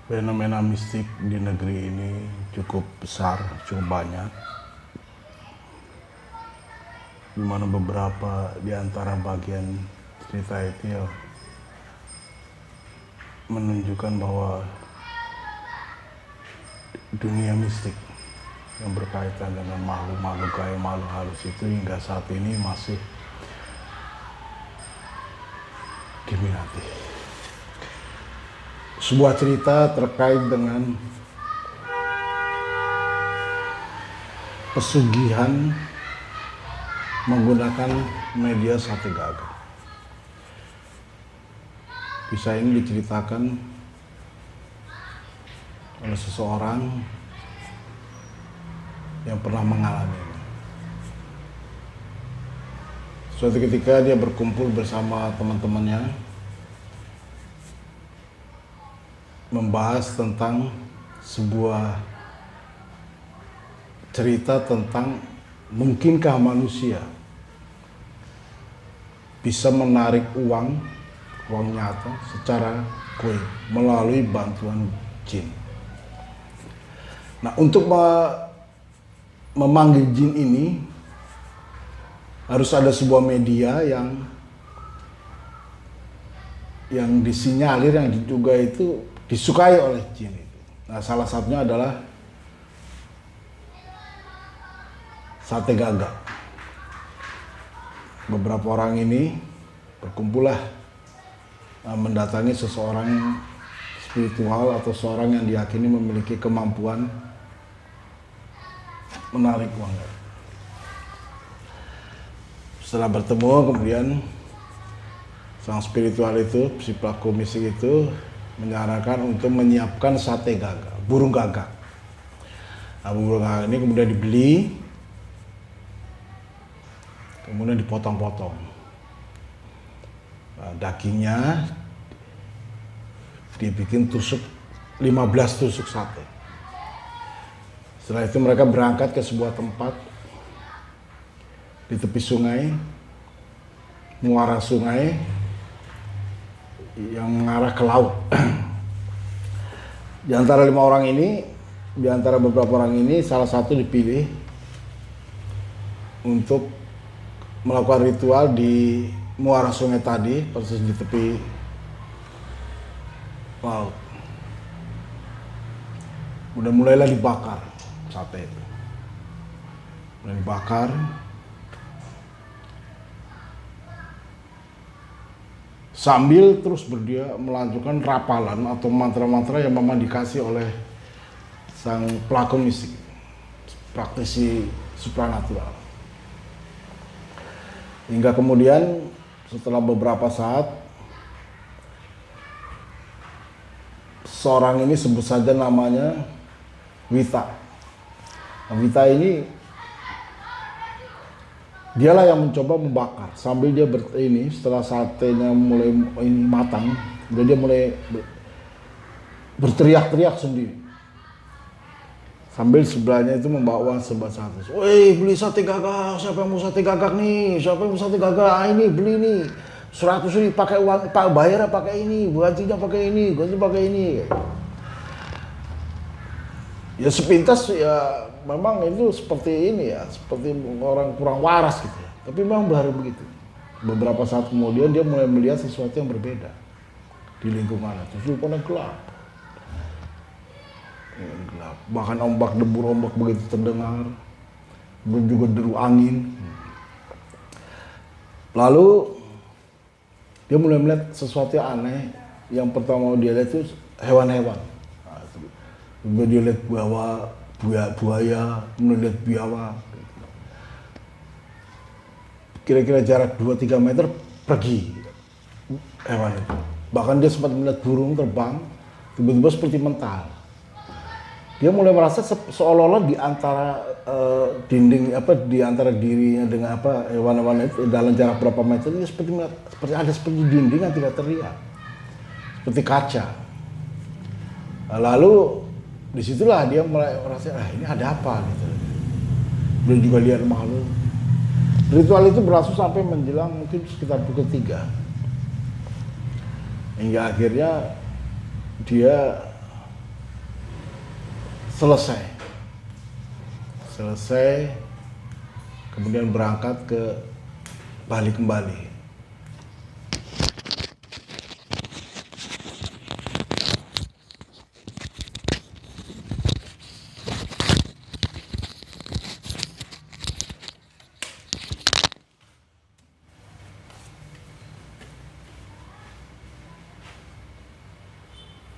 Fenomena mistik di negeri ini cukup besar, cukup banyak. Di mana beberapa di antara bagian cerita itu ya menunjukkan bahwa dunia mistik yang berkaitan dengan makhluk-makhluk gaib, makhluk halus itu hingga saat ini masih diminati. Sebuah cerita terkait dengan pesugihan menggunakan media sate gagak. Kisah ini diceritakan oleh seseorang yang pernah mengalaminya. Suatu ketika dia berkumpul bersama teman-temannya membahas tentang sebuah cerita tentang mungkinkah manusia bisa menarik uang nyata secara goib melalui bantuan jin. Nah, untuk memanggil jin ini harus ada sebuah media yang disinyalir, yang juga itu disukai oleh jin itu. Nah, salah satunya adalah sate gagak. Beberapa orang ini berkumpullah mendatangi seseorang spiritual atau seorang yang diyakini memiliki kemampuan menarik uang. Setelah bertemu, kemudian sang spiritual itu, si pelaku mistik itu menyarankan untuk menyiapkan sate gagak, burung gagak. Nah, burung gagak ini kemudian dibeli, kemudian dipotong-potong. Nah, dagingnya dibikin tusuk 15 tusuk sate. Setelah itu mereka berangkat ke sebuah tempat di tepi sungai, muara sungai yang mengarah ke laut. Di antara 5 orang ini, di antara beberapa orang ini, salah satu dipilih untuk melakukan ritual di muara sungai tadi, persis di tepi laut. Udah mulailah dibakar sate itu. Mulai dibakar. Sambil terus melanjutkan rapalan atau mantra-mantra yang memang dikasih oleh sang pelaku mistik, praktisi supranatural. Hingga kemudian setelah beberapa saat, seorang ini sebut saja namanya Wita. Nah, Wita ini dialah yang mencoba membakar sambil dia setelah satenya mulai matang, dia mulai berteriak-teriak sendiri. Sambil sebelahnya itu membawa sebat sate. Woi, beli sate gagak, siapa yang mau sate gagak nih? Siapa yang mau sate gagak? Ah, ini beli nih. 100 ini pakai uang, Pak, bayar pakai ini, gantinya pakai ini, ganti pakai ini. Ya sepintas ya memang itu seperti ini ya, seperti orang kurang waras gitu ya. Tapi memang baru begitu. Beberapa saat kemudian dia mulai melihat sesuatu yang berbeda di lingkungannya. Terus rupanya gelap. Gelap. Bahkan debur ombak begitu terdengar. Belum juga deru angin. Lalu dia mulai melihat sesuatu yang aneh. Yang pertama dia lihat itu hewan-hewan. Kemudian dia lihat buaya, kemudian lihat biawak. Kira-kira jarak 2-3 meter pergi hewan itu. Bahkan dia sempat melihat burung terbang, tiba-tiba seperti mental. Dia mulai merasa seolah-olah di antara dinding di antara dirinya dengan hewan-hewan itu dalam jarak berapa meter dia seperti dinding yang tidak terlihat, seperti kaca. Lalu disitulah dia mulai merasa, ini ada apa gitu. Belum juga lihat makhluk. Ritual itu berlangsung sampai menjelang mungkin sekitar pukul 3. Hingga akhirnya dia selesai kemudian berangkat ke Bali kembali.